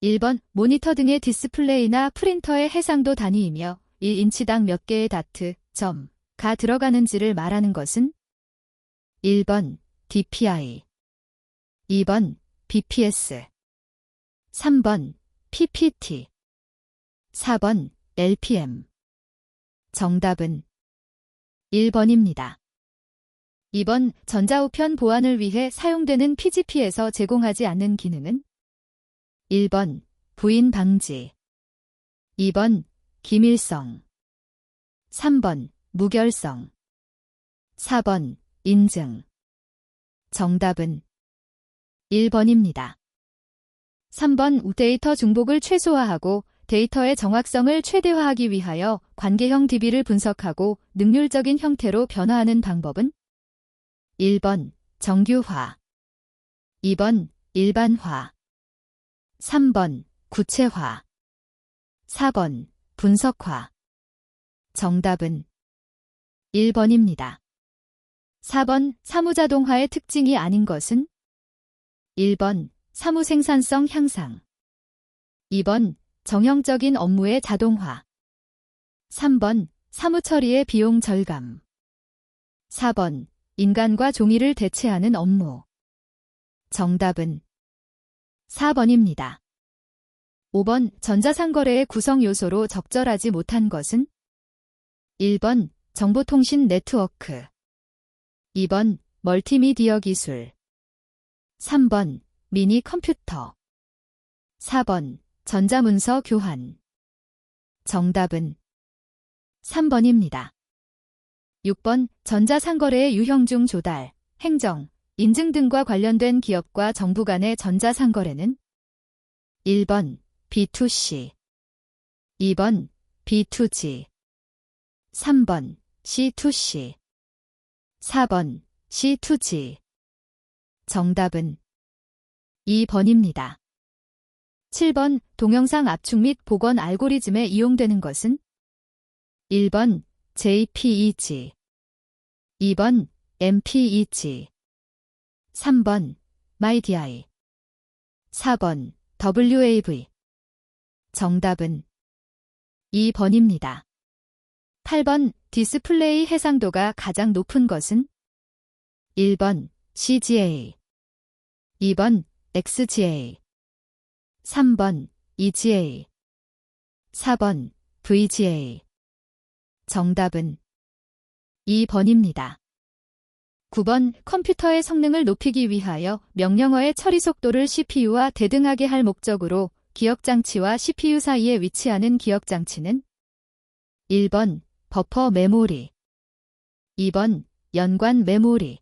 1번 모니터 등의 디스플레이나 프린터의 해상도 단위이며 1인치당 몇 개의 다트, 점가 들어가는지를 말하는 것은 1번 DPI, 2번 BPS, 3번 PPT, 4번 LPM. 정답은 1번입니다. 2번 전자우편 보안을 위해 사용되는 PGP에서 제공하지 않는 기능은 1번 부인 방지, 2번 기밀성, 3번 무결성, 4번 인증. 정답은 1번입니다. 3번 데이터 중복을 최소화하고 데이터의 정확성을 최대화하기 위하여 관계형 DB를 분석하고 능률적인 형태로 변화하는 방법은 1번 정규화, 2번 일반화, 3번 구체화, 4번 분석화. 정답은 1번입니다. 4번 사무자동화의 특징이 아닌 것은 1번 사무 생산성 향상, 2번 정형적인 업무의 자동화, 3번 사무 처리의 비용 절감, 4번 인간과 종이를 대체하는 업무. 정답은 4번입니다. 5번 전자상거래의 구성 요소로 적절하지 못한 것은 1번 정보통신 네트워크, 2번 멀티미디어 기술, 3번 미니 컴퓨터, 4번 전자문서 교환. 정답은 3번입니다. 6번 전자상거래의 유형중 조달, 행정, 인증 등과 관련된 기업과 정부 간의 전자상거래는 1번 B2C, 2번 B2G, 3번 C2C, 4번 C2G. 정답은 2번입니다. 7번 동영상 압축 및 복원 알고리즘에 이용되는 것은 1번 JPEG, 2번 MPEG, 3번 MyDI, 4번 WAV. 정답은 2번입니다. 8번 디스플레이 해상도가 가장 높은 것은 1번 CGA, 2번 XGA, 3번 EGA, 4번 VGA. 정답은 2번입니다. 9번 컴퓨터의 성능을 높이기 위하여 명령어의 처리 속도를 CPU와 대등하게 할 목적으로 기억장치와 CPU 사이에 위치하는 기억장치는 1번 버퍼 메모리, 2번 연관 메모리,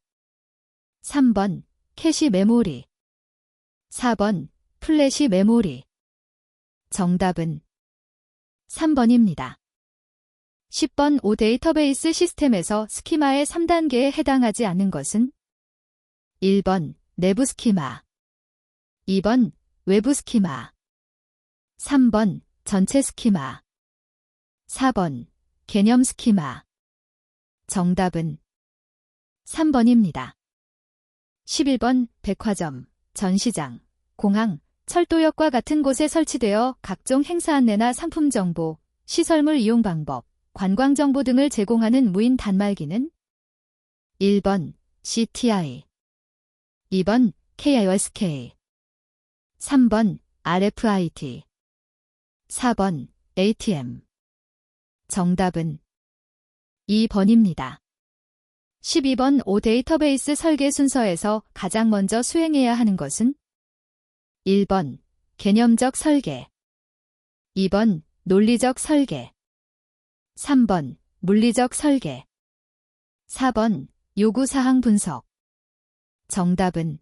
3번 캐시 메모리, 4번 플래시 메모리. 정답은 3번입니다. 10번 O 데이터베이스 시스템에서 스키마의 3단계에 해당하지 않는 것은 1번 내부 스키마, 2번 외부 스키마, 3번 전체 스키마, 4번 개념 스키마. 정답은 3번입니다. 11번 백화점, 전시장, 공항, 철도역과 같은 곳에 설치되어 각종 행사 안내나 상품 정보, 시설물 이용 방법, 관광 정보 등을 제공하는 무인 단말기는 1번 CTI, 2번 KISK, 3번 RFID, 4번 ATM. 정답은 2번입니다. 12번 O 데이터베이스 설계 순서에서 가장 먼저 수행해야 하는 것은 1번 개념적 설계, 2번 논리적 설계, 3번 물리적 설계, 4번 요구사항 분석. 정답은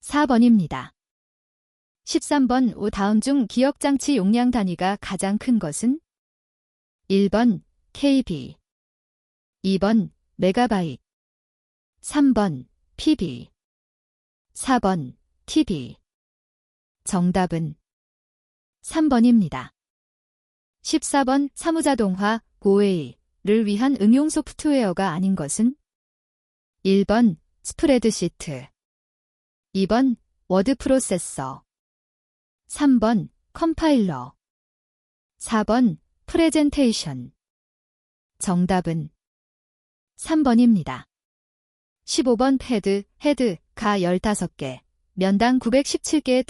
4번입니다. 13번 O 다음 중 기억장치 용량 단위가 가장 큰 것은 1번 KB, 2번 메가바이트, 3번 PB, 4번 TB. 정답은 3번입니다. 14번 사무자동화 고웨이를 위한 응용 소프트웨어가 아닌 것은 1번 스프레드시트, 2번 워드 프로세서, 3번 컴파일러. 4번 프레젠테이션. 정답은 3번입니다. 15번 헤드가 15개, 면당 917개의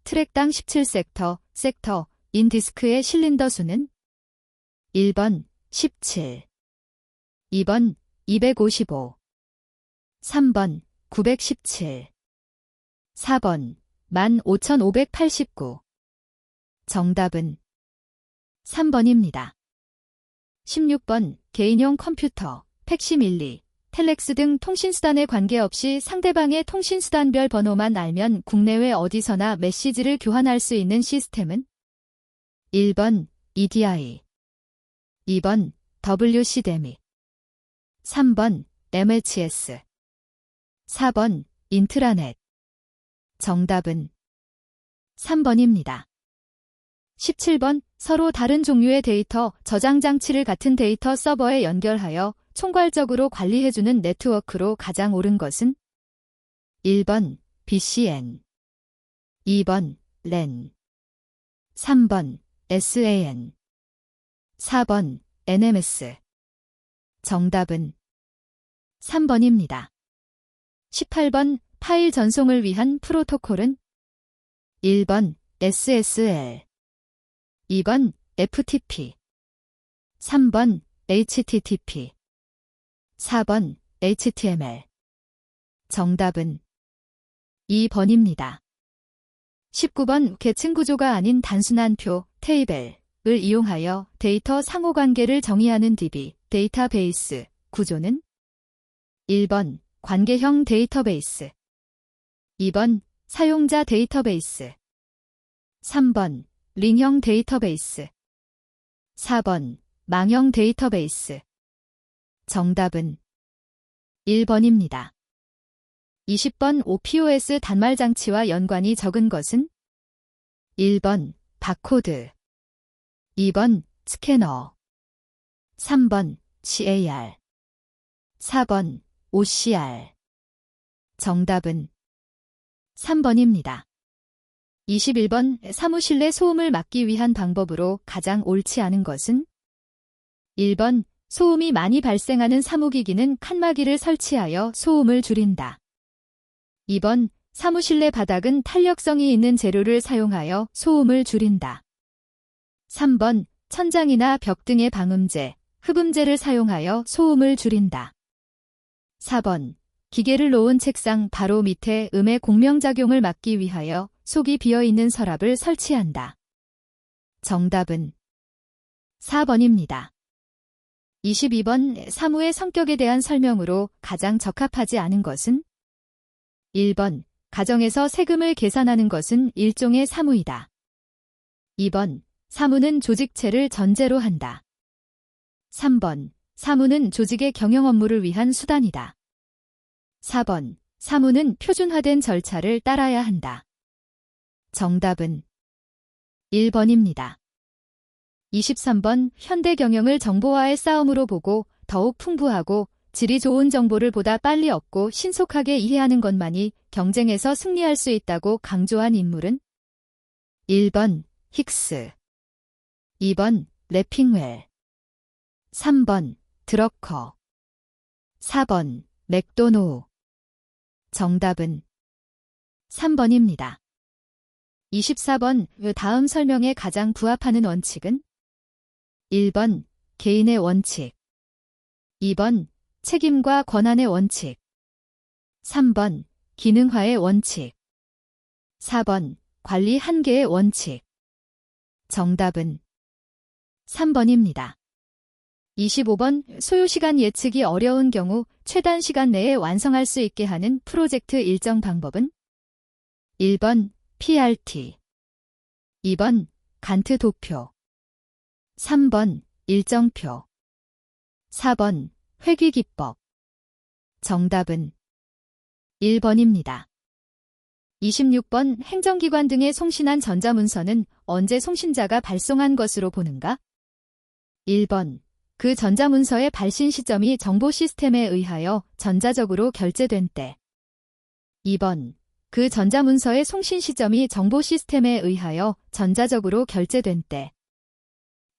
트랙당 17섹터, 인 디스크의 실린더 수는 1번 17, 2번 255, 3번 917, 4번 15,589. 정답은 3번입니다. 16번 개인용 컴퓨터, 팩시밀리, 텔렉스 등 통신수단에 관계없이 상대방의 통신수단별 번호만 알면 국내외 어디서나 메시지를 교환할 수 있는 시스템은 1번 EDI, 2번 WCDMI, 3번 MHS, 4번 인트라넷. 정답은 3번입니다. 17번 서로 다른 종류의 데이터 저장 장치를 같은 데이터 서버에 연결하여 총괄적으로 관리해주는 네트워크로 가장 옳은 것은 1번 BCN, 2번 LAN, 3번 SAN, 4번 NMS. 정답은 3번입니다. 18번 파일 전송을 위한 프로토콜은 1번 SSL, 2번 FTP, 3번 HTTP, 4번 HTML. 정답은 2번입니다. 19번 계층 구조가 아닌 단순한 표, 테이블을 이용하여 데이터 상호관계를 정의하는 DB, 데이터베이스 구조는 1번 관계형 데이터베이스, 2번 사용자 데이터베이스, 3번 링형 데이터베이스, 4번 망형 데이터베이스. 정답은 1번입니다. 20번 OPOS 단말 장치와 연관이 적은 것은 1번 바코드, 2번 스캐너, 3번 CAR, 4번 OCR. 정답은 3번입니다. 21번 사무실 내 소음을 막기 위한 방법으로 가장 옳지 않은 것은 1번 소음이 많이 발생하는 사무기기는 칸막이를 설치하여 소음을 줄인다. 2번 사무실 내 바닥은 탄력성이 있는 재료를 사용하여 소음을 줄인다. 3번 천장이나 벽 등의 방음제, 흡음재를 사용하여 소음을 줄인다. 4번 기계를 놓은 책상 바로 밑에 음의 공명작용을 막기 위하여 속이 비어있는 서랍을 설치한다. 정답은 4번입니다. 22번 사무의 성격에 대한 설명으로 가장 적합하지 않은 것은 1번 가정에서 세금을 계산하는 것은 일종의 사무이다. 2번 사무는 조직체를 전제로 한다. 3번 사무는 조직의 경영 업무를 위한 수단이다. 4번 사무는 표준화된 절차를 따라야 한다. 정답은 1번입니다. 23번 현대 경영을 정보화의 싸움으로 보고 더욱 풍부하고 질이 좋은 정보를 보다 빨리 얻고 신속하게 이해하는 것만이 경쟁에서 승리할 수 있다고 강조한 인물은 1번 힉스, 2번 래핑웰, 3번 드러커, 4번 맥도노우. 정답은 3번입니다. 24번 다음 설명에 가장 부합하는 원칙은 1번 개인의 원칙, 2번 책임과 권한의 원칙, 3번 기능화의 원칙, 4번 관리 한계의 원칙. 정답은 3번입니다. 25번 소요시간 예측이 어려운 경우 최단 시간 내에 완성할 수 있게 하는 프로젝트 일정 방법은 1번 PRT, 2번 간트 도표, 3번 일정표, 4번 회귀기법. 정답은 1번입니다. 26번 행정기관 등에 송신한 전자문서는 언제 송신자가 발송한 것으로 보는가? 1번 그 전자문서의 발신 시점이 정보 시스템에 의하여 전자적으로 결제된 때. 2번 그 전자문서의 송신 시점이 정보 시스템에 의하여 전자적으로 결제된 때.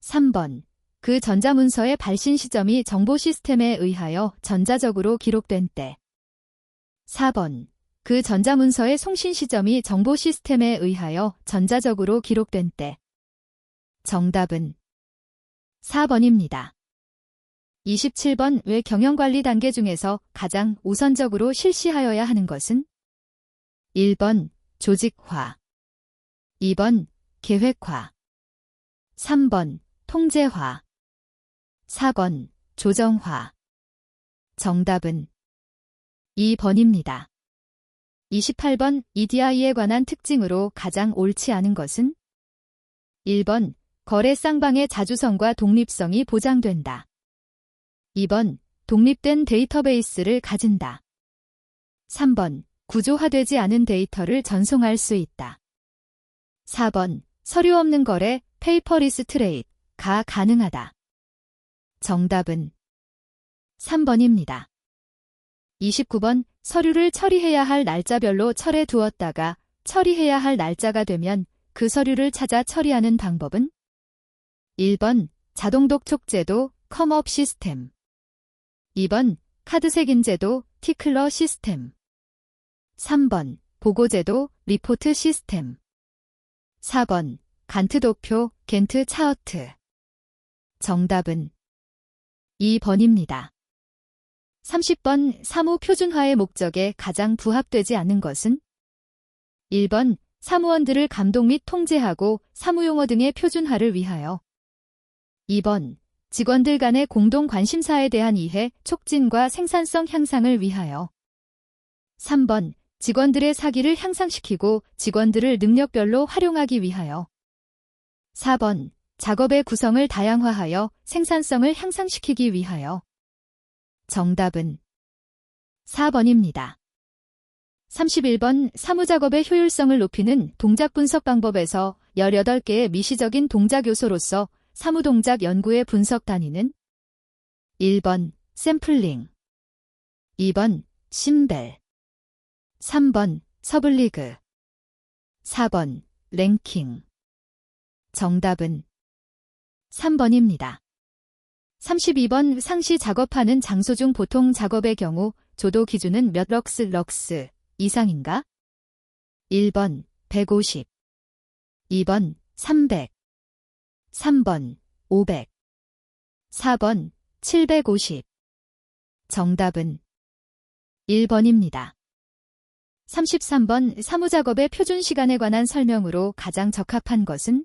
3번. 그 전자문서의 발신 시점이 정보 시스템에 의하여 전자적으로 기록된 때. 4번. 그 전자문서의 송신 시점이 정보 시스템에 의하여 전자적으로 기록된 때. 정답은 4번입니다. 27번. 왜 경영관리 단계 중에서 가장 우선적으로 실시하여야 하는 것은? 1번. 조직화. 2번. 계획화. 3번. 통제화. 4번. 조정화. 정답은 2번입니다. 28번. EDI에 관한 특징으로 가장 옳지 않은 것은? 1번. 거래 쌍방의 자주성과 독립성이 보장된다. 2번. 독립된 데이터베이스를 가진다. 3번. 구조화되지 않은 데이터를 전송할 수 있다. 4번. 서류 없는 거래, 페이퍼리스 트레이드가 가능하다. 정답은 3번입니다. 29번. 서류를 처리해야 할 날짜별로 철해 두었다가 처리해야 할 날짜가 되면 그 서류를 찾아 처리하는 방법은? 1번. 자동 독촉 제도, 컴업 시스템. 2번. 카드 색인 제도, 티클러 시스템. 3번. 보고 제도, 리포트 시스템. 4번. 간트 도표, 겐트 차어트. 정답은 2번입니다. 30번. 사무 표준화의 목적에 가장 부합되지 않는 것은? 1번. 사무원들을 감독 및 통제하고 사무용어 등의 표준화를 위하여. 2번. 직원들 간의 공동 관심사에 대한 이해, 촉진과 생산성 향상을 위하여. 3번. 직원들의 사기를 향상시키고 직원들을 능력별로 활용하기 위하여. 4번. 작업의 구성을 다양화하여 생산성을 향상시키기 위하여. 정답은 4번입니다. 31번. 사무작업의 효율성을 높이는 동작 분석 방법에서 18개의 미시적인 동작 요소로서 사무동작 연구의 분석 단위는? 1번. 샘플링. 2번. 심벨. 3번. 서블리그. 4번. 랭킹. 정답은 3번입니다. 32번. 상시 작업하는 장소 중 보통 작업의 경우 조도 기준은 몇 럭스 이상인가? 1번. 150. 2번. 300. 3번. 500. 4번. 750. 정답은 1번입니다. 33번. 사무작업의 표준시간에 관한 설명으로 가장 적합한 것은?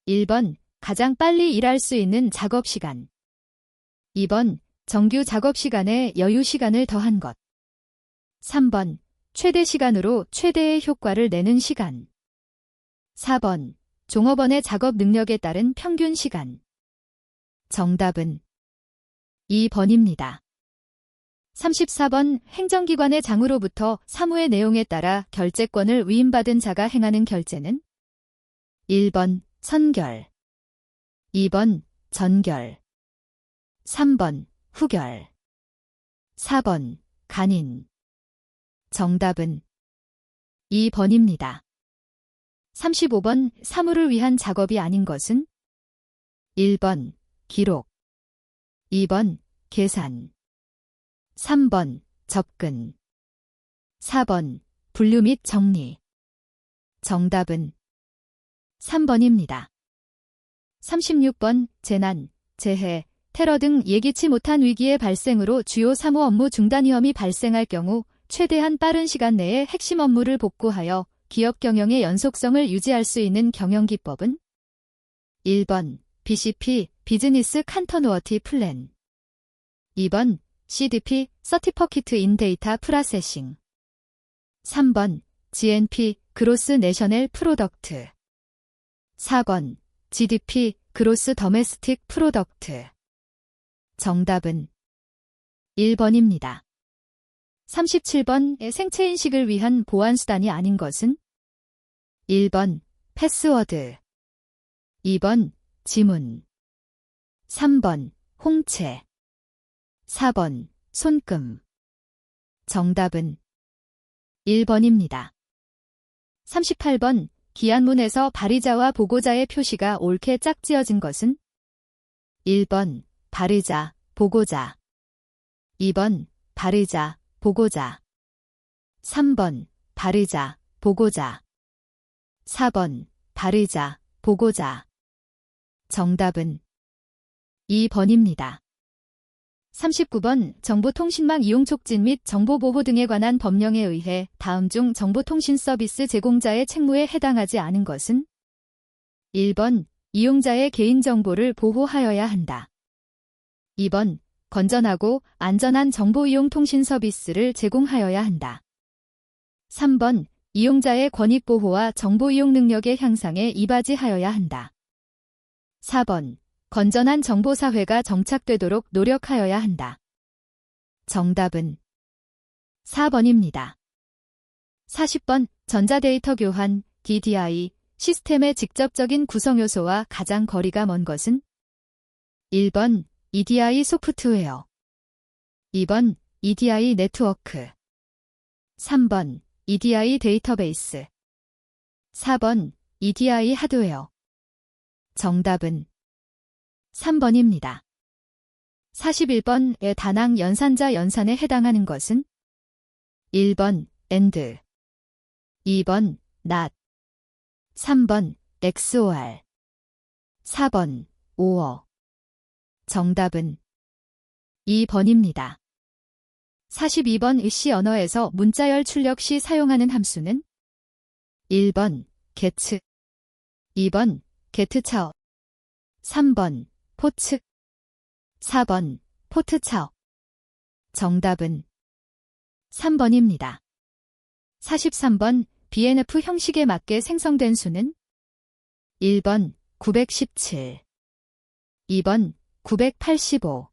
1번. 가장 빨리 일할 수 있는 작업시간. 2번. 정규 작업시간에 여유시간을 더한 것. 3번. 최대 시간으로 최대의 효과를 내는 시간. 4번. 종업원의 작업 능력에 따른 평균 시간. 정답은 2번입니다. 34번. 행정기관의 장으로부터 사무의 내용에 따라 결제권을 위임받은 자가 행하는 결제는? 1번. 선결. 2번. 전결. 3번. 후결. 4번. 간인. 정답은 2번입니다. 35번. 사무를 위한 작업이 아닌 것은? 1번. 기록. 2번. 계산. 3번. 접근. 4번. 분류 및 정리. 정답은 3번입니다. 36번. 재난, 재해, 테러 등 예기치 못한 위기의 발생으로 주요 사무 업무 중단 위험이 발생할 경우 최대한 빠른 시간 내에 핵심 업무를 복구하여 기업 경영의 연속성을 유지할 수 있는 경영기법은? 1번. BCP, 비즈니스 컨티뉴어티 플랜. 2번. CDP, 서티퍼키트 인 데이터 프로세싱. 3번. GNP, 그로스 내셔널 프로덕트. 4번. GDP, 그로스 더메스틱 프로덕트. 정답은 1번입니다. 37번. 생체인식을 위한 보안수단이 아닌 것은? 1번. 패스워드. 2번. 지문. 3번. 홍채. 4번. 손금. 정답은 1번입니다. 38번 기한문에서 발의자와 보고자의 표시가 옳게 짝지어진 것은 1번 발의자, 보고자 2번 발의자, 보고자 3번 발의자, 보고자 4번 발의자, 보고자 정답은 2번입니다. 39번 정보통신망 이용 촉진 및 정보보호 등에 관한 법령에 의해 다음 중 정보통신 서비스 제공자의 책무에 해당하지 않은 것은 1번 이용자의 개인정보를 보호하여야 한다. 2번 건전하고 안전한 정보이용 통신 서비스를 제공하여야 한다. 3번 이용자의 권익보호와 정보이용 능력의 향상에 이바지하여야 한다. 4번 건전한 정보사회가 정착되도록 노력하여야 한다. 정답은 4번입니다. 40번 전자데이터 교환, DDI, 시스템의 직접적인 구성요소와 가장 거리가 먼 것은 1번 EDI 소프트웨어 2번 EDI 네트워크 3번 EDI 데이터베이스 4번 EDI 하드웨어 정답은 3번입니다. 41번의 다낭 연산자 연산에 해당하는 것은 1번 AND 2번 NOT 3번 XOR 4번 OR 정답은 2번입니다. 42번 C 언어에서 문자열 출력 시 사용하는 함수는 1번 get 2번 getChao 3번 포츠 4번 포트차오 정답은 3번입니다. 43번 BNF 형식에 맞게 생성된 수는 1번 917 2번 985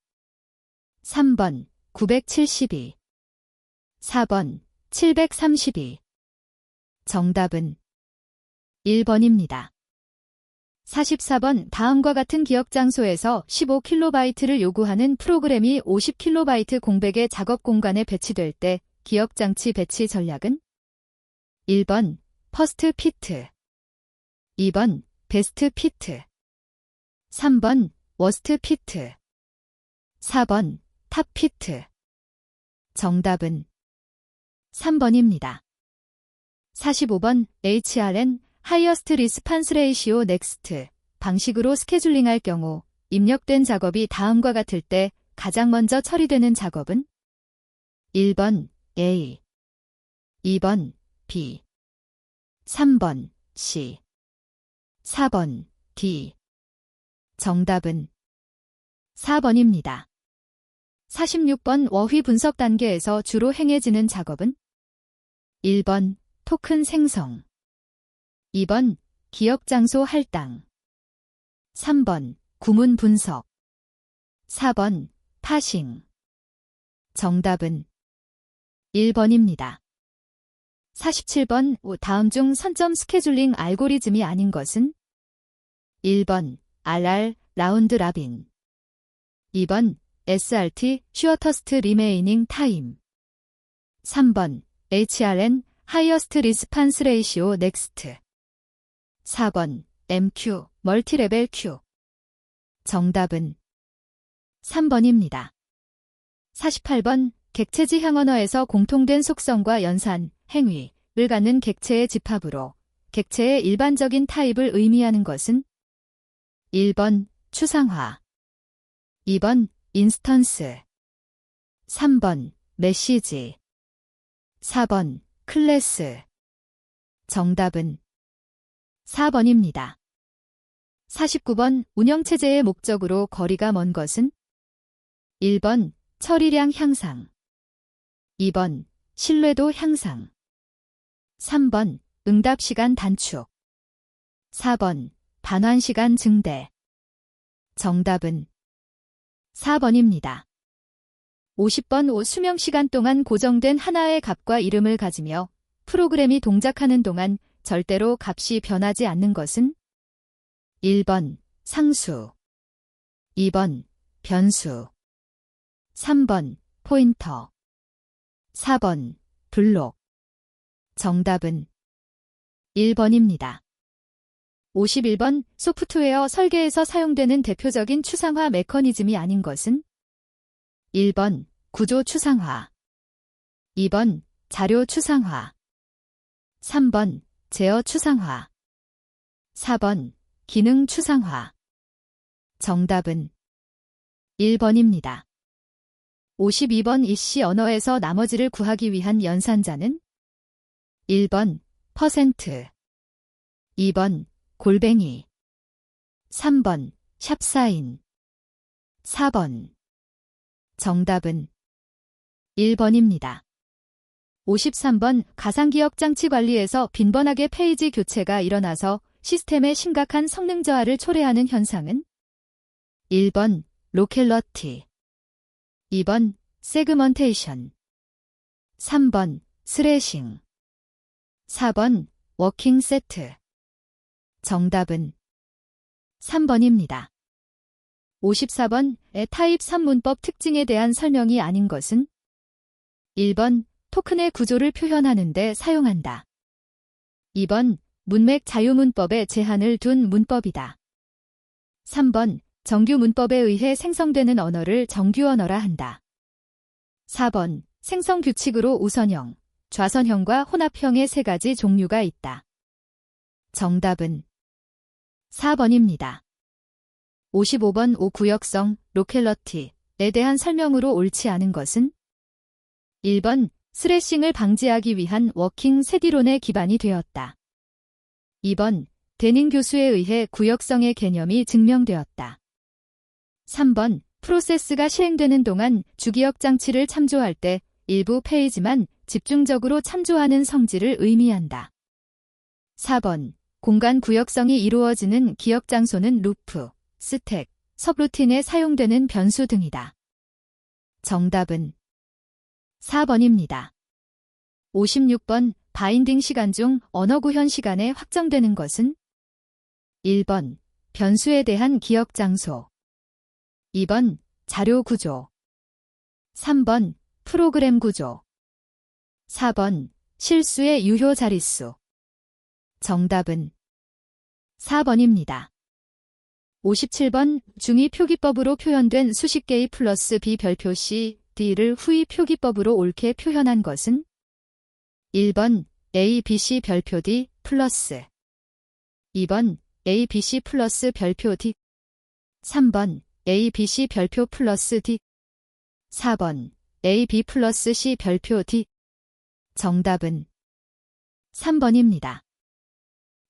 3번 972 4번 732 정답은 1번입니다. 44번 다음과 같은 기억 장소에서 15kB를 요구하는 프로그램이 50kB 공백의 작업 공간에 배치될 때 기억장치 배치 전략은 1번 퍼스트 피트 2번 베스트 피트 3번 워스트 피트 4번 탑 피트 정답은 3번입니다. 45번 HRN 하이어스트 리스판스 레이시오 넥스트 방식으로 스케줄링할 경우 입력된 작업이 다음과 같을 때 가장 먼저 처리되는 작업은 1번 A 2번 B 3번 C 4번 D 정답은 4번입니다. 46번 워휘 분석 단계에서 주로 행해지는 작업은 1번 토큰 생성 2번 기억장소 할당 3번 구문 분석 4번 파싱 정답은 1번입니다. 47번 다음 중 선점 스케줄링 알고리즘이 아닌 것은 1번 RR 라운드 라빈 2번 SRT 슈어터스트 리메이닝 타임 3번 HRN 하이어스트 리스판스 레이시오 넥스트 4번 MQ 멀티레벨 큐 정답은 3번입니다. 48번 객체지향 언어에서 공통된 속성과 연산, 행위를 갖는 객체의 집합으로 객체의 일반적인 타입을 의미하는 것은 1번 추상화 2번 인스턴스 3번 메시지 4번 클래스 정답은 4번입니다. 49번 운영체제의 목적으로 거리가 먼 것은 1번 처리량 향상 2번 신뢰도 향상 3번 응답시간 단축 4번 반환시간 증대 정답은 4번입니다. 50번 수명시간 동안 고정된 하나의 값과 이름을 가지며 프로그램이 동작하는 동안 절대로 값이 변하지 않는 것은 1번 상수 2번 변수 3번 포인터 4번 블록 정답은 1번입니다. 51번 소프트웨어 설계에서 사용되는 대표적인 추상화 메커니즘이 아닌 것은 1번 구조 추상화, 2번 자료 추상화, 3번 제어 추상화, 4번 기능 추상화. 정답은 1번입니다. 52번 이씨 언어에서 나머지를 구하기 위한 연산자는 1번 퍼센트, 2번 골뱅이, 3번 샵사인, 4번. 정답은 1번입니다. 53번 가상기억 장치 관리에서 빈번하게 페이지 교체가 일어나서 시스템의 심각한 성능 저하를 초래하는 현상은 1번 로켈러티, 2번 세그먼테이션, 3번 스래싱, 4번 워킹 세트. 정답은 3번입니다. 54번의 타입 3문법 특징에 대한 설명이 아닌 것은 1번 토큰의 구조를 표현하는 데 사용한다. 2번 문맥 자유문법에 제한을 둔 문법이다. 3번 정규 문법에 의해 생성되는 언어를 정규 언어라 한다. 4번 생성 규칙으로 우선형, 좌선형과 혼합형의 세 가지 종류가 있다. 정답은 4번입니다. 55번 오구역성 로켈러티에 대한 설명으로 옳지 않은 것은 1번 스래싱을 방지하기 위한 워킹 셋이론의 기반이 되었다. 2번 데닝 교수에 의해 구역성의 개념이 증명되었다. 3번 프로세스가 실행되는 동안 주기억 장치를 참조할 때 일부 페이지만 집중적으로 참조하는 성질을 의미한다. 4번 공간 구역성이 이루어지는 기억 장소는 루프, 스택, सब루틴에 사용되는 변수 등이다. 정답은 4번입니다. 56번 바인딩 시간 중 언어 구현 시간에 확정되는 것은 1번 변수에 대한 기억 장소, 2번 자료 구조, 3번 프로그램 구조, 4번 실수의 유효 자릿수. 정답은 4번입니다. 57번 중위 표기법으로 표현된 수식 개의 플러스 b 별표 c, d를 후위 표기법으로 옳게 표현한 것은 1번 a, b, c 별표 d 플러스 2번 a, b, c 플러스 별표 d 3번 a, b, c 별표 플러스 d 4번 a, b 플러스 c 별표 d. 정답은 3번입니다.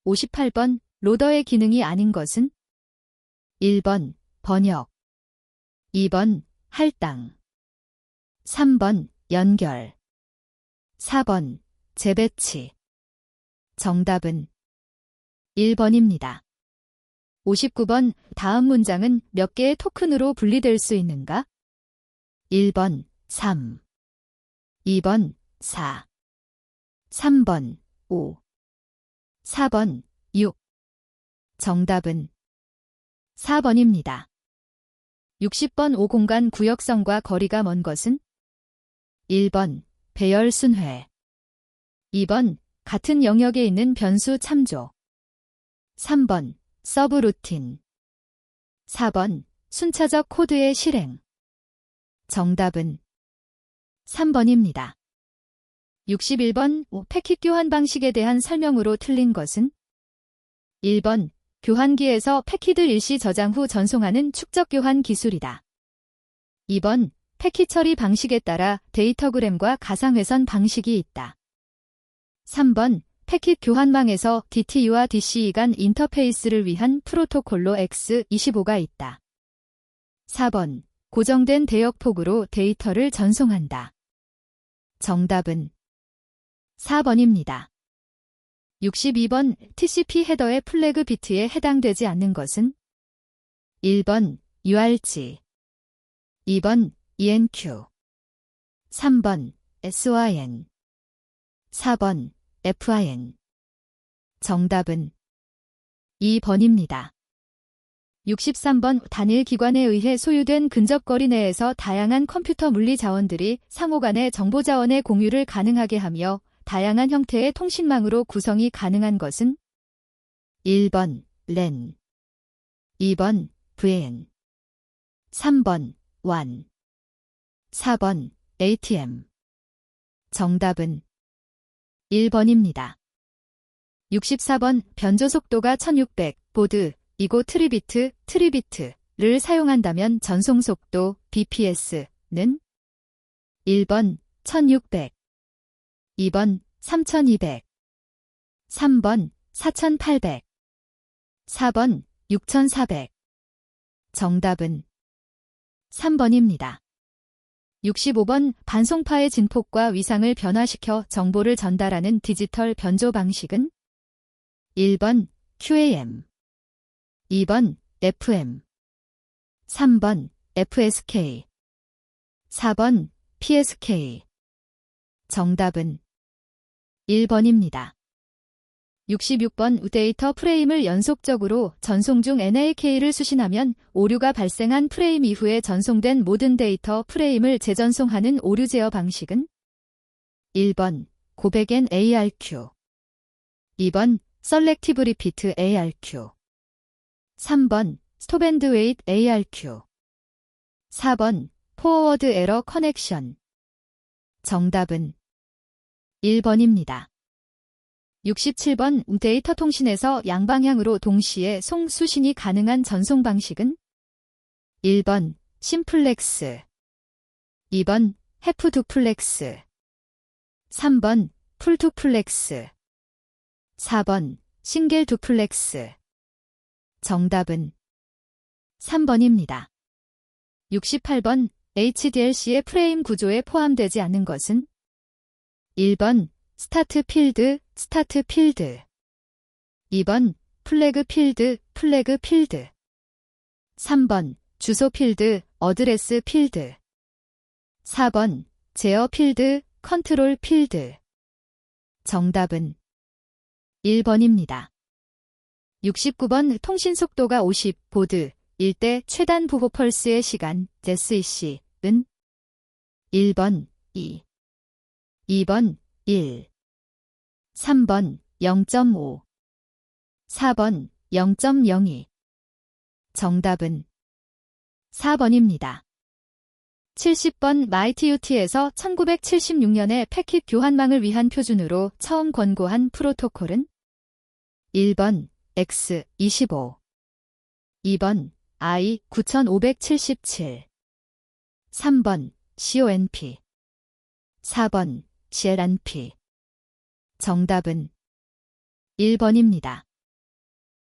58번 로더의 기능이 아닌 것은 1번 번역, 2번 할당, 3번 연결, 4번 재배치. 정답은 1번입니다. 59번 다음 문장은 몇 개의 토큰으로 분리될 수 있는가? 1번 3, 2번 4, 3번 5, 4번 6. 정답은 4번입니다. 60번 5공간 구역성과 거리가 먼 것은 1번 배열 순회, 2번 같은 영역에 있는 변수 참조, 3번 서브루틴, 4번 순차적 코드의 실행. 정답은 3번입니다. 61번 패킷 교환 방식에 대한 설명으로 틀린 것은 1번 교환기에서 패킷을 일시 저장 후 전송하는 축적 교환 기술이다. 2번 패킷 처리 방식에 따라 데이터그램과 가상회선 방식이 있다. 3번 패킷 교환망에서 DTU와 DCE 간 인터페이스를 위한 프로토콜로 X25가 있다. 4번 고정된 대역폭으로 데이터를 전송한다. 정답은 4번입니다. 62번 TCP 헤더의 플래그 비트에 해당되지 않는 것은 1번 URG, 2번 ENQ, 3번 SYN, 4번 FIN. 정답은 2번입니다. 63번 단일 기관에 의해 소유된 근접거리 내에서 다양한 컴퓨터 물리 자원들이 상호 간의 정보 자원의 공유를 가능하게 하며 다양한 형태의 통신망으로 구성이 가능한 것은 1번 LAN, 2번 VAN, 3번 WAN, 4번 ATM. 정답은 1번입니다. 64번 변조속도가 1600 보드, 이고 트리비트를 사용한다면 전송속도 bps는 1번 1600, 2번 3200, 3번 4800, 4번 6400. 정답은 3번입니다. 65번 반송파의 진폭과 위상을 변화시켜 정보를 전달하는 디지털 변조 방식은 1번 QAM, 2번 FM, 3번 FSK, 4번 PSK. 정답은 1번입니다. 66번 데이터 프레임을 연속적으로 전송 중 NAK를 수신하면 오류가 발생한 프레임 이후에 전송된 모든 데이터 프레임을 재전송하는 오류 제어 방식은 1번 고백앤 ARQ, 2번 셀렉티브 리피트 ARQ, 3번 스톱 앤드 웨이트 ARQ, 4번 포워드 에러 커넥션. 정답은 1번입니다. 67번 데이터 통신에서 양방향으로 동시에 수신이 가능한 전송 방식은 1번 심플렉스, 2번 해프 두플렉스, 3번 풀 두플렉스, 4번 싱글 두플렉스. 정답은 3번입니다. 68번 HDLC의 프레임 구조에 포함되지 않은 것은 1번 스타트 필드, 2번 플래그 필드, 3번 주소 필드, 어드레스 필드, 4번 제어 필드, 컨트롤 필드. 정답은 1번입니다. 69번 통신 속도가 50 보드 일 때 최단 보호 펄스의 시간 SEC는 1번 2, 2번 1, 3번 0.5, 4번 0.02. 정답은 4번입니다. 70번 마이티유티에서 1976년에 패킷 교환망을 위한 표준으로 처음 권고한 프로토콜은 1번 X25, 2번 I9577, 3번 CONP, 4번 CLNP. 정답은 1번입니다.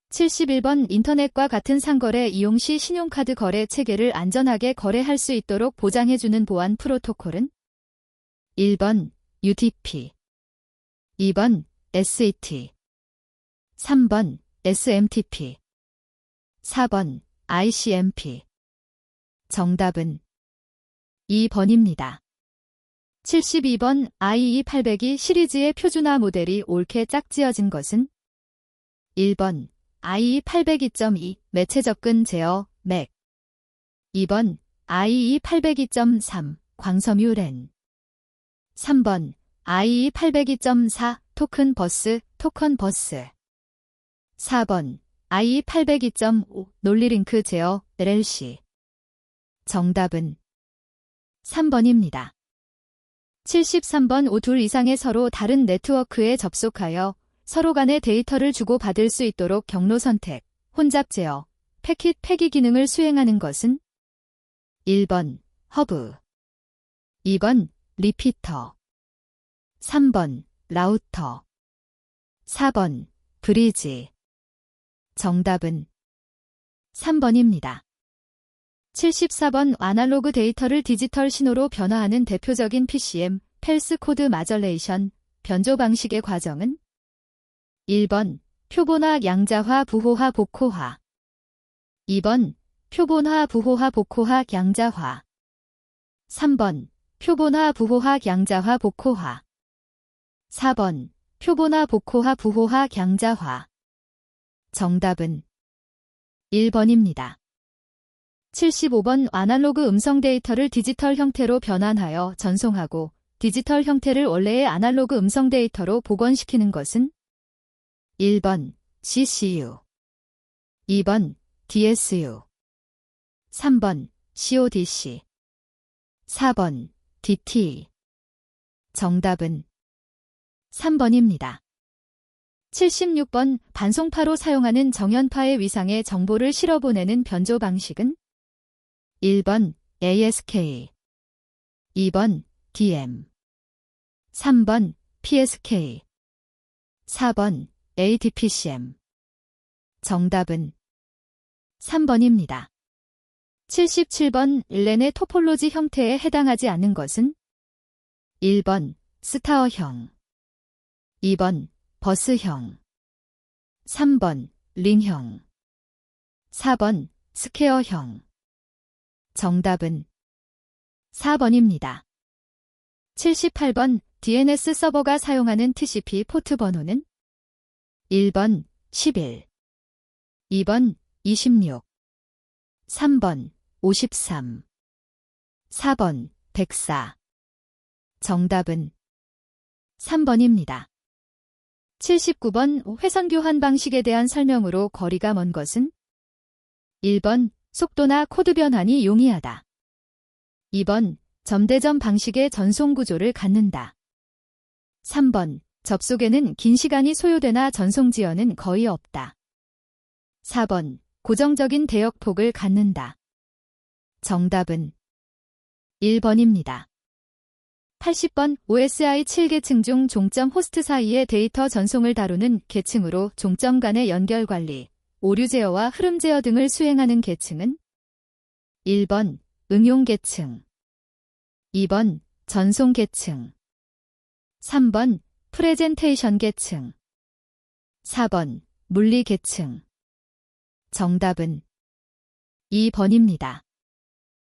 71번 인터넷과 같은 상거래 이용 시 신용카드 거래 체계를 안전하게 거래할 수 있도록 보장해주는 보안 프로토콜은 1번 UDP, 2번 SET, 3번 SMTP, 4번 ICMP. 정답은 2번입니다. 72번 IE802 시리즈의 표준화 모델이 옳게 짝지어진 것은 1번 IE802.2 매체 접근 제어 맥, 2번 IE802.3 광섬유 랜, 3번 IE802.4 토큰 버스, 4번 IE802.5 논리링크 제어 LLC. 정답은 3번입니다. 73번 5둘 이상의 서로 다른 네트워크에 접속하여 서로 간의 데이터를 주고받을 수 있도록 경로 선택, 혼잡 제어, 패킷 폐기 기능을 수행하는 것은 1번 허브, 2번 리피터, 3번 라우터, 4번 브리지. 정답은 3번입니다. 74번 아날로그 데이터를 디지털 신호로 변화하는 대표적인 PCM, 펠스 코드 마절레이션, 변조 방식의 과정은 1번 표본화 양자화 부호화 복호화, 2번 표본화 부호화 복호화 양자화, 3번 표본화 부호화 양자화 복호화, 4번 표본화 복호화 부호화 양자화. 정답은 1번입니다. 75번 아날로그 음성 데이터를 디지털 형태로 변환하여 전송하고 디지털 형태를 원래의 아날로그 음성 데이터로 복원시키는 것은 1번 CCU, 2번 DSU, 3번 CODC, 4번 DT. 정답은 3번입니다. 76번 반송파로 사용하는 정연파의 위상에 정보를 실어보내는 변조 방식은 1번 ASK, 2번 DM, 3번 PSK, 4번 ADPCM. 정답은 3번입니다. 77번 렌의 토폴로지 형태에 해당하지 않는 것은 1번 스타어형, 2번 버스형, 3번 링형, 4번 스퀘어형. 정답은 4번입니다. 78번 DNS 서버가 사용하는 TCP 포트 번호는 1번 11, 2번 26, 3번 53, 4번 104. 정답은 3번입니다. 79번 회선 교환 방식에 대한 설명으로 거리가 먼 것은 1번 속도나 코드 변환이 용이하다. 2번 점대점 방식의 전송 구조를 갖는다. 3번 접속에는 긴 시간이 소요되나 전송 지연은 거의 없다. 4번 고정적인 대역폭을 갖는다. 정답은 1번입니다. 80번 OSI 7계층 중 종점 호스트 사이의 데이터 전송을 다루는 계층으로 종점 간의 연결 관리, 오류 제어와 흐름 제어 등을 수행하는 계층은 1번 응용 계층, 2번 전송 계층, 3번 프레젠테이션 계층, 4번 물리 계층. 정답은 2번입니다.